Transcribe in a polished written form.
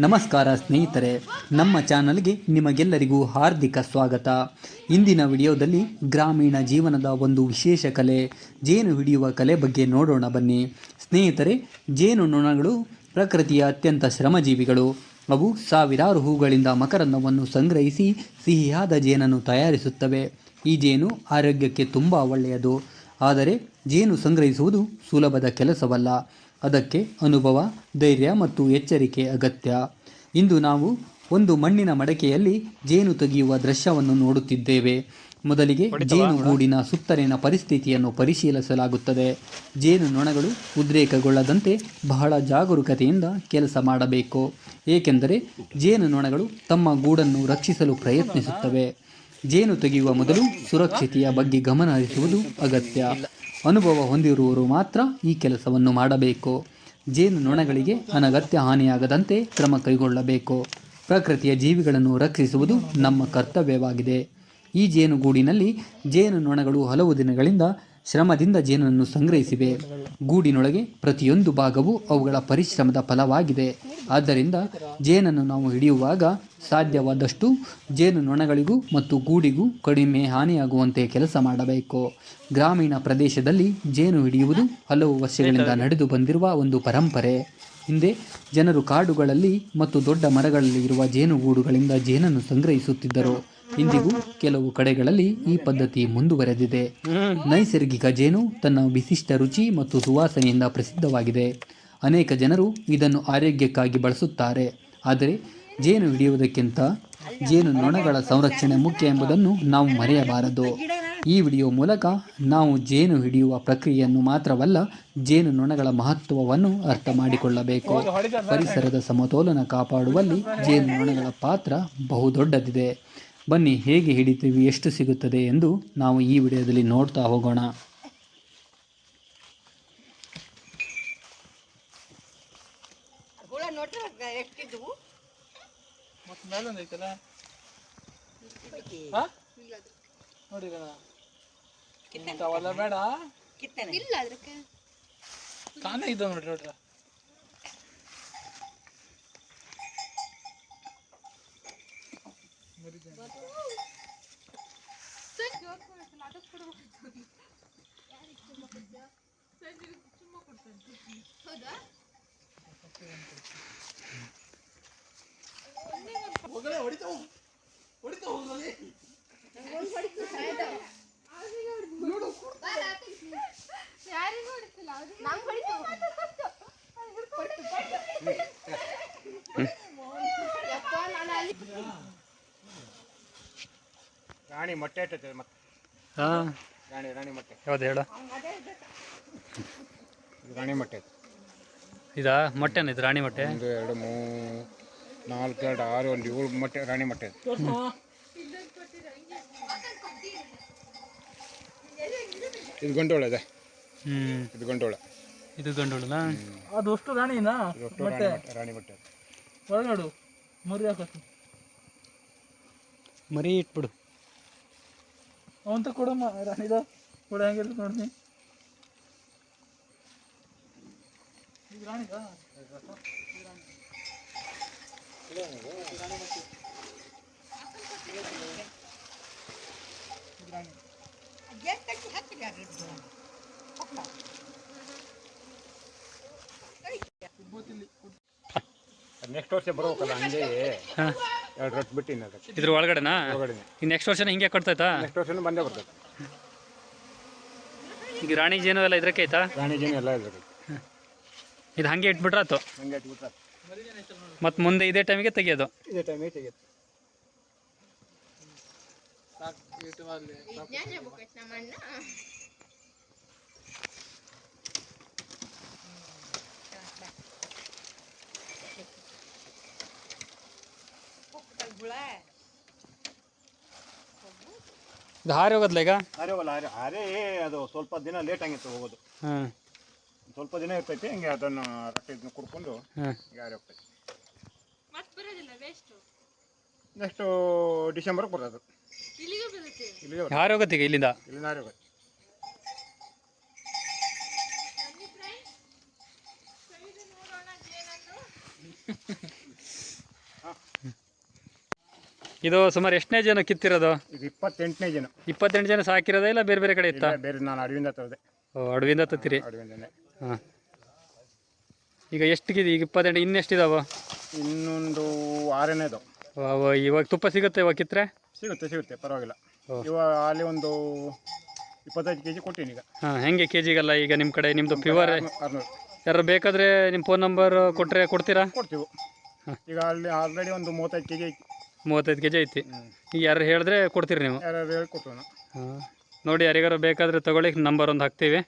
ನಮಸ್ಕಾರ ಸ್ನೇಹಿತರೆ, ನಮ್ಮ ಚಾನಲ್ಗೆ ನಿಮಗೆಲ್ಲರಿಗೂ ಹಾರ್ದಿಕ ಸ್ವಾಗತ. ಇಂದಿನ ವಿಡಿಯೋದಲ್ಲಿ ಗ್ರಾಮೀಣ ಜೀವನದ ಒಂದು ವಿಶೇಷ ಕಲೆ, ಜೇನು ಹಿಡಿಯುವ ಕಲೆ ಬಗ್ಗೆ ನೋಡೋಣ ಬನ್ನಿ. ಸ್ನೇಹಿತರೆ, ಜೇನು ನೊಣಗಳು ಪ್ರಕೃತಿಯ ಅತ್ಯಂತ ಶ್ರಮಜೀವಿಗಳು. ಅವು ಸಾವಿರಾರು ಹೂಗಳಿಂದ ಮಕರಂದವನ್ನು ಸಂಗ್ರಹಿಸಿ ಸಿಹಿಯಾದ ಜೇನನ್ನು ತಯಾರಿಸುತ್ತವೆ. ಈ ಜೇನು ಆರೋಗ್ಯಕ್ಕೆ ತುಂಬ ಒಳ್ಳೆಯದು. ಆದರೆ ಜೇನು ಸಂಗ್ರಹಿಸುವುದು ಸುಲಭದ ಕೆಲಸವಲ್ಲ. ಅದಕ್ಕೆ ಅನುಭವ, ಧೈರ್ಯ ಮತ್ತು ಎಚ್ಚರಿಕೆ ಅಗತ್ಯ. ಇಂದು ನಾವು ಒಂದು ಮಣ್ಣಿನ ಮಡಕೆಯಲ್ಲಿ ಜೇನು ತೆಗೆಯುವ ದೃಶ್ಯವನ್ನು ನೋಡುತ್ತಿದ್ದೇವೆ. ಮೊದಲಿಗೆ ಜೇನು ಗೂಡಿನ ಸುತ್ತಲಿನ ಪರಿಸ್ಥಿತಿಯನ್ನು ಪರಿಶೀಲಿಸಲಾಗುತ್ತದೆ. ಜೇನು ನೊಣಗಳು ಉದ್ರೇಕಗೊಳ್ಳದಂತೆ ಬಹಳ ಜಾಗರೂಕತೆಯಿಂದ ಕೆಲಸ ಮಾಡಬೇಕು, ಏಕೆಂದರೆ ಜೇನು ನೊಣಗಳು ತಮ್ಮ ಗೂಡನ್ನು ರಕ್ಷಿಸಲು ಪ್ರಯತ್ನಿಸುತ್ತವೆ. ಜೇನು ತೆಗೆಯುವ ಮೊದಲು ಸುರಕ್ಷತೆಯ ಬಗ್ಗೆ ಗಮನ ಹರಿಸುವುದು ಅಗತ್ಯ. ಅನುಭವ ಹೊಂದಿರುವವರು ಮಾತ್ರ ಈ ಕೆಲಸವನ್ನು ಮಾಡಬೇಕು. ಜೇನು ನೊಣಗಳಿಗೆ ಅನಗತ್ಯ ಹಾನಿಯಾಗದಂತೆ ಕ್ರಮ ಕೈಗೊಳ್ಳಬೇಕು. ಪ್ರಕೃತಿಯ ಜೀವಿಗಳನ್ನು ರಕ್ಷಿಸುವುದು ನಮ್ಮ ಕರ್ತವ್ಯವಾಗಿದೆ. ಈ ಜೇನುಗೂಡಿನಲ್ಲಿ ಜೇನು ನೊಣಗಳು ಹಲವು ದಿನಗಳಿಂದ ಶ್ರಮದಿಂದ ಜೇನನ್ನು ಸಂಗ್ರಹಿಸಿವೆ. ಗೂಡಿನೊಳಗೆ ಪ್ರತಿಯೊಂದು ಭಾಗವೂ ಅವುಗಳ ಪರಿಶ್ರಮದ ಫಲವಾಗಿದೆ. ಆದ್ದರಿಂದ ಜೇನನ್ನು ನಾವು ಹಿಡಿಯುವಾಗ ಸಾಧ್ಯವಾದಷ್ಟು ಜೇನು ನೊಣಗಳಿಗೂ ಮತ್ತು ಗೂಡಿಗೂ ಕಡಿಮೆ ಹಾನಿಯಾಗುವಂತೆ ಕೆಲಸ ಮಾಡಬೇಕು. ಗ್ರಾಮೀಣ ಪ್ರದೇಶದಲ್ಲಿ ಜೇನು ಹಿಡಿಯುವುದು ಹಲವು ವರ್ಷಗಳಿಂದ ನಡೆದು ಬಂದಿರುವ ಒಂದು ಪರಂಪರೆ. ಹಿಂದೆ ಜನರು ಕಾಡುಗಳಲ್ಲಿ ಮತ್ತು ದೊಡ್ಡ ಮರಗಳಲ್ಲಿ ಇರುವ ಜೇನುಗೂಡುಗಳಿಂದ ಜೇನನ್ನು ಸಂಗ್ರಹಿಸುತ್ತಿದ್ದರು. ಇಂದಿಗೂ ಕೆಲವು ಕಡೆಗಳಲ್ಲಿ ಈ ಪದ್ಧತಿ ಮುಂದುವರೆದಿದೆ. ನೈಸರ್ಗಿಕ ಜೇನು ತನ್ನ ವಿಶಿಷ್ಟ ರುಚಿ ಮತ್ತು ಸುವಾಸನೆಯಿಂದ ಪ್ರಸಿದ್ಧವಾಗಿದೆ. ಅನೇಕ ಜನರು ಇದನ್ನು ಆರೋಗ್ಯಕ್ಕಾಗಿ ಬಳಸುತ್ತಾರೆ. ಆದರೆ ಜೇನು ಹಿಡಿಯುವುದಕ್ಕಿಂತ ಜೇನು ನೊಣಗಳ ಸಂರಕ್ಷಣೆ ಮುಖ್ಯ ಎಂಬುದನ್ನು ನಾವು ಮರೆಯಬಾರದು. ಈ ವಿಡಿಯೋ ಮೂಲಕ ನಾವು ಜೇನು ಹಿಡಿಯುವ ಪ್ರಕ್ರಿಯೆಯನ್ನು ಮಾತ್ರವಲ್ಲ, ಜೇನು ನೊಣಗಳ ಮಹತ್ವವನ್ನು ಅರ್ಥ ಮಾಡಿಕೊಳ್ಳಬೇಕು. ಪರಿಸರದ ಸಮತೋಲನ ಕಾಪಾಡುವಲ್ಲಿ ಜೇನು ನೊಣಗಳ ಪಾತ್ರ ಬಹುದೊಡ್ಡದಿದೆ. ಬನ್ನಿ, ಹೇಗೆ ಹಿಡಿತೀವಿ, ಎಷ್ಟು ಸಿಗುತ್ತದೆ ಎಂದು ನಾವು ಈ ವಿಡಿಯೋದಲ್ಲಿ ನೋಡ್ತಾ ಹೋಗೋಣ. ಬೇಡ ತಾನೇ ಇದ್ದ ನೋಡ್ರಿ ನೋಡ್ರ ರಾಣಿ ಮೊಟ್ಟೆ ಇಟ್ಟೈತೆ ಮತ್ತೆ. ರಾಣಿ ಮೊಟ್ಟೆ ಯಾವ್ದು ಹೇಳ? ರಾಣಿ ಮೊಟ್ಟೆ ಇದಾ ಮೊಟ್ಟೆನ? ಇದು ರಾಣಿ ಮೊಟ್ಟೆ. 1 2 3 4 2 6 1 7 ಮೊಟ್ಟೆ ರಾಣಿ ಮೊಟ್ಟೆ. ಇದು ಗಂಡೋಳ ಇದೆ. ಇದು ಗಂಡೋಳ. ಇದು ಗಂಡೋಳನ? ಅದು ಅಷ್ಟು ರಾಣಿನಾ? ರಾಣಿ ಮೊಟ್ಟೆ ಹೊರಗಡು ಮರಿ ಹಾಕತ್ತು. ಮರಿ ಇಟ್ಬಿಡು. ಅವಂತ ಕೊಡಮ್ಮ ರಾಣಿದ ಕೊಡ. ಹೆಂಗಿರುತ್ತೆ ನೋಡಿ. ಇದು ರಾಣಿದ ನೆಕ್ಸ್ಟ್ ವರ್ಷ ಬರೋಕಲ್ಲ, ಹಂಗೆ 2 ರೊಟ್ಟು ಬಿಟ್ಟಿನ ಇದ್ರ ಒಳಗಡೆನಾ? ಈ ನೆಕ್ಸ್ಟ್ ವರ್ಷನ ಹಿಂಗೆ ಕೊಡ್ತೈತಾ? ನೆಕ್ಸ್ಟ್ ವರ್ಷನೂ ಬಂದೇ ಬರ್ತೈತೆ. ಈಗ ರಾಣಿ ಜೇನು ಎಲ್ಲ ಇದ್ರಕ್ಕೆ ಐತಾ? ರಾಣಿ ಜೇನು ಎಲ್ಲ ಇದ್ರಕ್ಕೆ. ಇದು ಹಂಗೆ ಇಟ್ಬಿಟ್ರಾತು? ಹಂಗೆ ಇಟ್ಬಿಟ್ರೆ ಮತ್ತು ಮುಂದೆ ಇದೇ ಟೈಮಿಗೆ ತೆಗಿಯೋದು? ಇದೇ ಟೈಮಿಗೆ ತೆಗೆಯುತ್ತೆ. ಇದು ಹಾರಿ ಹೋಗೋದ್ಲ ಈಗ? ಹಾರೇ ಅದು ಸ್ವಲ್ಪ ದಿನ ಲೇಟ್ ಆಗಿತ್ತು ಹೋಗೋದು. ಸ್ವಲ್ಪ ದಿನ ಇರ್ತೈತಿ. ಹಿಂಗೆ ಅದನ್ನು ರೊಟ್ಟಿ ಇದನ್ನ ಕುಡ್ಕೊಂಡು ಯಾರು ಹೋಗ್ತೈತಿ. ನೆಕ್ಸ್ಟ್ ಡಿಸೆಂಬರ್ಗೆ ಬರೋದು. ಹಾರಿ ಹೋಗುತ್ತೆ ಈಗ ಇಲ್ಲಿಂದ? ಇಲ್ಲಿಂದ ಹಾರಿ ಹೋಗುತ್ತೆ. ಇದು ಸುಮಾರು ಎಷ್ಟನೇ ಜನ ಕಿತ್ತಿರೋದು? ಇದು 28ನೇ ಜನ. 28 ಜನ ಸಾಕಿರೋದೇ ಇಲ್ಲ ಬೇರೆ ಬೇರೆ ಕಡೆ ಇತ್ತಾ? ಇಲ್ಲ, ಬೇರೆ ನಾನು ಅಡವಿಂದ ತರದೆ. ಓ, ಅಡವಿಂದ ತತ್ತೀರಿ? ಅಡವಿಂದನೇ. ಹಾಂ. ಈಗ ಎಷ್ಟಿಗಿದೆ ಈಗ? 28. ಇನ್ನೆಷ್ಟಿದಾವ? ಇನ್ನೊಂದು 6ನೇ ಇದಾವೆ. ಇವಾಗ ತುಪ್ಪ ಸಿಗುತ್ತೆ ಇವಾಗ ಕಿತ್ತರೆ? ಸಿಗುತ್ತೆ, ಪರವಾಗಿಲ್ಲ. ಇವಾಗ ಅಲ್ಲಿ ಒಂದು 25 kg ಕೊಟ್ಟಿನಿ ಈಗ. ಹಾಂ. ಹೆಂಗೆ ಕೆ ಜಿಗಲ್ಲ ಈಗ ನಿಮ್ಮ ಕಡೆ? ನಿಮ್ಮದು ಪ್ಯೂರ್ 600. ಯಾರು ಬೇಕಾದರೆ ನಿಮ್ಮ ಫೋನ್ ನಂಬರ್ ಕೊಟ್ಟರೆ ಕೊಡ್ತೀರಾ? ಕೊಡ್ತೀವಿ. ಈಗ ಅಲ್ಲಿ ಆಲ್ರೆಡಿ ಒಂದು 35 kg ಐತಿ. 35 kg ಐತಿ. ಈಗ ಯಾರು ಹೇಳಿದ್ರೆ ಕೊಡ್ತೀರಿ ನೀವು? ಯಾರು ಹೇಳಿ ಕೊಟ್ಟು. ಹಾಂ. ನೋಡಿ, ಯಾರಿಗಾರು ಬೇಕಾದರೆ ತೊಗೊಳ್ಳಿ, ನಂಬರ್ ಒಂದು ಹಾಕ್ತೀವಿ.